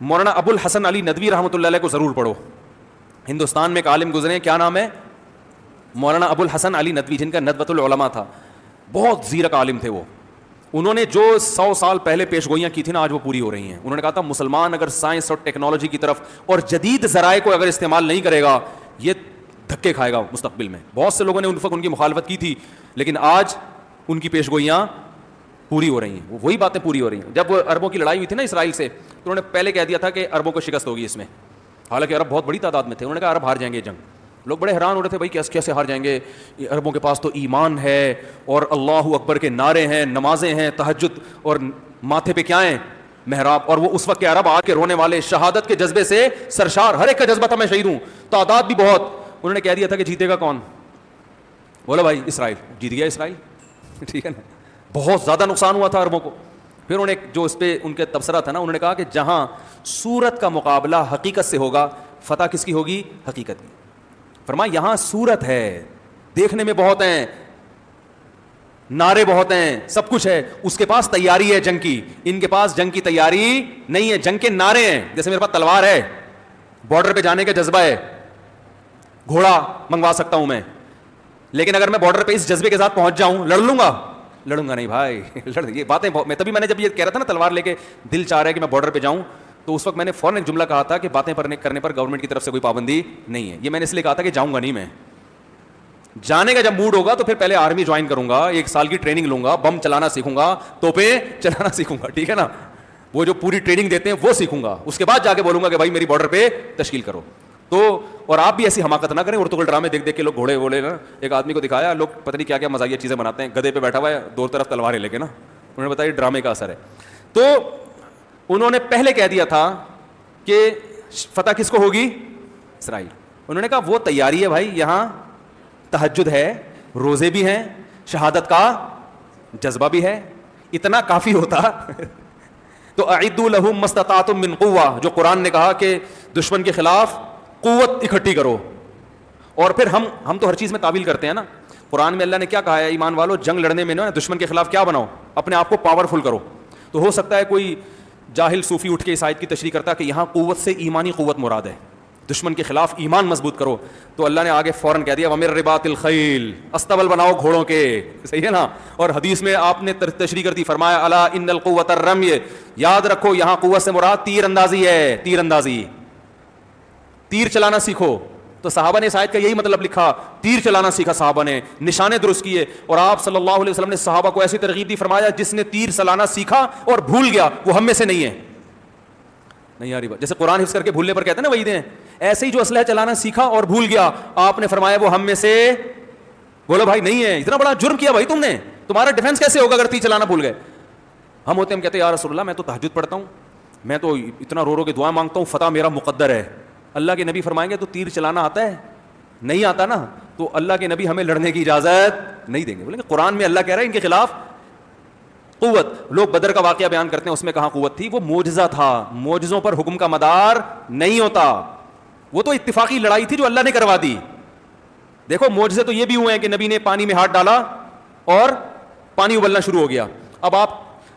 مولانا ابو الحسن علی ندوی رحمۃ اللہ علیہ کو ضرور پڑھو. ہندوستان میں ایک عالم گزرے ہیں, کیا نام ہے؟ مولانا ابو الحسن علی ندوی, جن کا ندوۃ العلماء تھا. بہت زیرک عالم تھے وہ. انہوں نے جو 100 سال پہلے پیش گوئیاں کی تھیں نا, آج وہ پوری ہو رہی ہیں. انہوں نے کہا تھا مسلمان اگر سائنس اور ٹیکنالوجی کی طرف اور جدید ذرائع کو اگر استعمال نہیں کرے گا, یہ دھکے کھائے گا مستقبل میں. بہت سے لوگوں نے ان کی مخالفت کی تھی, لیکن آج ان کی پیش گوئیاں پوری ہو رہی ہیں, وہی باتیں پوری ہو رہی ہیں. جب عربوں کی لڑائی ہوئی تھی نا اسرائیل سے, تو انہوں نے پہلے کہہ دیا تھا کہ عربوں کو شکست ہوگی اس میں. حالانکہ عرب بہت بڑی تعداد میں تھے. انہوں نے کہا عرب ہار جائیں گے جنگ. لوگ بڑے حیران ہو رہے تھے, بھائی کیسے ہار جائیں گے, عربوں کے پاس تو ایمان ہے اور اللہ اکبر کے نعرے ہیں, نمازیں ہیں, تہجد, اور ماتھے پہ کیا ہیں, محراب. اور وہ اس وقت کے عرب آ کے رونے والے, شہادت کے جذبے سے سرشار, ہر ایک کا جذبہ تھا میں شہید ہوں, تعداد بھی بہت. انہوں نے کہہ دیا تھا کہ جیتے گا کون؟ بولا بھائی اسرائیل. جیت گیا اسرائیل, ٹھیک ہے نا. بہت زیادہ نقصان ہوا تھا عربوں کو. پھر انہوں نے جو اس پہ ان کے تبصرہ تھا نا, انہوں نے کہا کہ جہاں صورت کا مقابلہ حقیقت سے ہوگا, فتح کس کی ہوگی؟ حقیقت کی. فرمایا یہاں صورت ہے, دیکھنے میں بہت ہیں, نعرے بہت ہیں, سب کچھ ہے, اس کے پاس تیاری ہے جنگ کی, ان کے پاس جنگ کی تیاری نہیں ہے, جنگ کے نعرے ہیں. جیسے میرے پاس تلوار ہے, بارڈر پہ جانے کا جذبہ ہے, گھوڑا منگوا سکتا ہوں میں, لیکن اگر میں بارڈر پہ اس جذبے کے ساتھ پہنچ جاؤں, لڑ لوں گا نہیں بھائی. یہ باتیں میں تبھی میں نے جب یہ کہہ رہا تھا نا تلوار لے کے دل چاہ رہا ہے کہ میں بارڈر پہ جاؤں, تو اس وقت میں نے فوراً ایک جملہ کہا تھا کہ باتیں کرنے پر گورنمنٹ کی طرف سے کوئی پابندی نہیں ہے. یہ میں نے اس لیے کہا تھا کہ جاؤں گا نہیں, میں جانے کا جب موڈ ہوگا تو پھر پہلے آرمی جوائن کروں گا, 1 سال کی ٹریننگ لوں گا, بم چلانا سیکھوں گا, توپیں چلانا سیکھوں گا, ٹھیک ہے نا, وہ جو پوری ٹریننگ دیتے ہیں وہ سیکھوں گا. اس کے بعد جا کے بولوں گا کہ بھائی میری بارڈر پہ تشکیل کرو. تو اور آپ بھی ایسی حماقت نہ کریں. اردو کے ڈرامے دیکھ کے لوگ گھوڑے ووڑے نا, ایک آدمی کو دکھایا, لوگ پتہ نہیں کیا کیا مزاحیہ چیزیں بناتے ہیں, گدھے پہ بیٹھا ہوا ہے, 2 طرف تلواریں لے کے نا. انہوں نے بتایا ڈرامے کا اثر ہے. تو انہوں نے پہلے کہہ دیا تھا کہ فتح کس کو ہوگی؟ اسرائیل. انہوں نے کہا وہ تیاری ہے بھائی, یہاں تہجد ہے, روزے بھی ہیں, شہادت کا جذبہ بھی ہے, اتنا کافی ہوتا. تو اعدوا لهم ما استطعتم من قوة, جو قرآن نے کہا کہ دشمن کے خلاف قوت اکٹھی کرو. اور پھر ہم تو ہر چیز میں تعویل کرتے ہیں نا. قرآن میں اللہ نے کیا کہا ہے, ایمان والو جنگ لڑنے میں نا دشمن کے خلاف کیا بناؤ, اپنے آپ کو پاورفل کرو. تو ہو سکتا ہے کوئی جاہل صوفی اٹھ کے اس آیت کی تشریح کرتا کہ یہاں قوت سے ایمانی قوت مراد ہے, دشمن کے خلاف ایمان مضبوط کرو. تو اللہ نے آگے فوراً کہہ دیا وَمِن رِبَاطِ الْخَيْلِ, استبل بناؤ گھوڑوں کے, صحیح ہے نا. اور حدیث میں آپ نے تشریح کر دی, فرمایا الا ان القوۃ الرمی, یاد رکھو یہاں قوت سے مراد تیر اندازی ہے, تیر اندازی, تیر چلانا سیکھو. تو صحابہ نے اس آیت کا یہی مطلب لکھا, تیر چلانا سیکھا صحابہ نے, نشانے درست کیے. اور آپ صلی اللہ علیہ وسلم نے صحابہ کو ایسی ترغیب دی, فرمایا جس نے تیر چلانا سیکھا اور بھول گیا وہ ہم میں سے نہیں ہے. نہیں آ رہی بات, جیسے قرآن حفظ کر کے بھولنے پر کہتے ہیں نا وعیدیں, ایسے ہی جو اسلحہ چلانا سیکھا اور بھول گیا, آپ نے فرمایا وہ ہم میں سے, بولو بھائی نہیں ہے. اتنا بڑا جرم کیا بھائی تم نے, تمہارا ڈیفنس کیسے ہوگا اگر تیر چلانا بھول گئے. ہم ہوتے ہیں, ہم کہتے ہیں یا رسول اللہ میں تو تہجد پڑھتا ہوں, میں تو اتنا رو کے دعائیں مانگتا ہوں, فتح میرا مقدر ہے. اللہ کے نبی فرمائیں گے تو تیر چلانا آتا ہے؟ نہیں آتا نا, تو اللہ کے نبی ہمیں لڑنے کی اجازت نہیں دیں گے. بولیں گے قرآن میں اللہ کہہ رہا ہے ان کے خلاف قوت. لوگ بدر کا واقعہ بیان کرتے ہیں, اس میں کہاں قوت تھی؟ وہ معجزہ تھا, معجزوں پر حکم کا مدار نہیں ہوتا. وہ تو اتفاقی لڑائی تھی جو اللہ نے کروا دی. دیکھو معجزے تو یہ بھی ہوئے ہیں کہ نبی نے پانی میں ہاتھ ڈالا اور پانی ابلنا شروع ہو گیا. اب آپ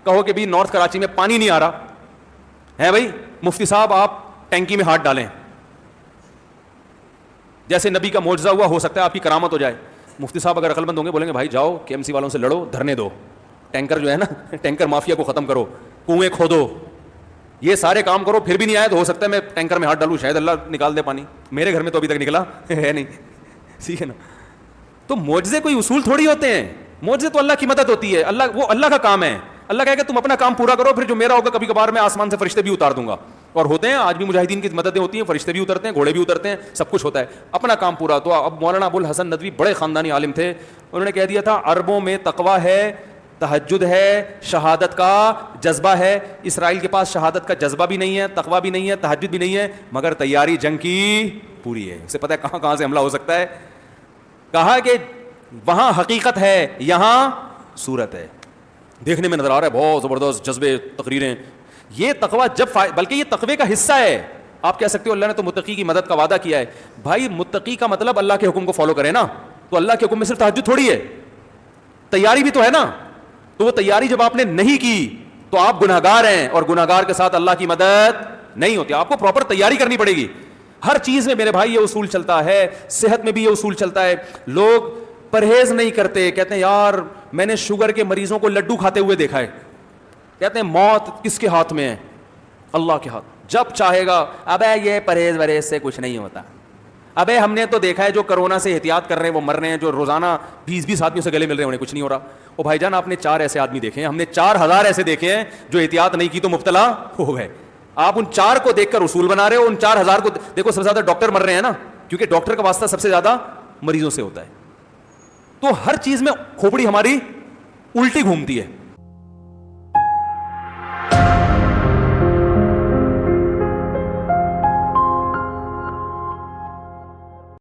کہو کہ بھی نارتھ کراچی میں پانی نہیں آ رہا ہے, بھائی مفتی صاحب آپ ٹینکی میں ہاتھ ڈالیں, جیسے نبی کا معجزہ ہوا, ہو سکتا ہے آپ کی کرامت ہو جائے. مفتی صاحب اگر عقل مند ہوں گے بولیں گے بھائی جاؤ کے ایم سی والوں سے لڑو, دھرنے دو, ٹینکر جو ہے نا ٹینکر مافیا کو ختم کرو, کنویں کھودو, یہ سارے کام کرو, پھر بھی نہیں آئے تو ہو سکتا ہے میں ٹینکر میں ہاتھ ڈالوں, شاید اللہ نکال دے پانی. میرے گھر میں تو ابھی تک نکلا ہے نہیں, ٹھیک ہے نا. تو معجزے کوئی اصول تھوڑی ہوتے ہیں, معجزے تو اللہ کی مدد ہوتی ہے, وہ اللہ کا کام ہے. اللہ کہے کہ تم اپنا کام پورا کرو, پھر جو میرا ہوگا کبھی کبھار میں آسمان سے فرشتے بھی اتار دوں گا. اور ہوتے ہیں آج بھی مجاہدین کی مددیں ہوتی ہیں, فرشتے بھی اترتے ہیں, گھوڑے بھی اترتے ہیں, سب کچھ ہوتا ہے, اپنا کام پورا. تو اب مولانا ابو الحسن ندوی بڑے خاندانی عالم تھے, انہوں نے کہہ دیا تھا عربوں میں تقویٰ ہے, تہجد ہے, شہادت کا جذبہ ہے. اسرائیل کے پاس شہادت کا جذبہ بھی نہیں ہے, تقویٰ بھی نہیں ہے, تہجد بھی نہیں ہے, مگر تیاری جنگ کی پوری ہے. اسے پتہ ہے کہاں کہاں سے حملہ ہو سکتا ہے. کہا کہ وہاں حقیقت ہے, یہاں صورت ہے. دیکھنے میں نظر آ رہا ہے بہت زبردست جذبے, تقریریں, یہ تقویٰ بلکہ یہ تقوی کا حصہ ہے. آپ کہہ سکتے ہو اللہ نے تو متقی کی مدد کا وعدہ کیا ہے. بھائی متقی کا مطلب اللہ کے حکم کو فالو کرے نا, تو اللہ کے حکم میں صرف تہجد تھوڑی ہے, تیاری بھی تو ہے نا. تو وہ تیاری جب آپ نے نہیں کی تو آپ گناہگار ہیں, اور گناہگار کے ساتھ اللہ کی مدد نہیں ہوتی. آپ کو پراپر تیاری کرنی پڑے گی. ہر چیز میں میرے بھائی یہ اصول چلتا ہے, صحت میں بھی یہ اصول چلتا ہے. لوگ پرہیز نہیں کرتے, کہتے ہیں یار میں نے شوگر کے مریضوں کو لڈو کھاتے ہوئے دیکھا ہے, کہتے ہیں موت کس کے ہاتھ میں ہے؟ اللہ کے ہاتھ. جب چاہے گا ابے یہ پرہیز وریز سے کچھ نہیں ہوتا. ابے ہم نے تو دیکھا ہے جو کرونا سے احتیاط کر رہے ہیں وہ مر رہے ہیں, جو روزانہ 20-20 آدمیوں سے گلے مل رہے ہیں انہیں کچھ نہیں ہو رہا. او بھائی جان آپ نے 4 ایسے آدمی دیکھے ہیں, ہم نے 4000 ایسے دیکھے ہیں جو احتیاط نہیں کی تو مبتلا ہو گئے. آپ ان 4 کو دیکھ کر اصول بنا رہے ہو, ان 4000 کو دیکھو. سب سے زیادہ ڈاکٹر مر رہے ہیں نا, کیونکہ ڈاکٹر کا واسطہ سب سے زیادہ مریضوں سے ہوتا ہے. تو ہر چیز میں کھوپڑی ہماری الٹی گھومتی ہے.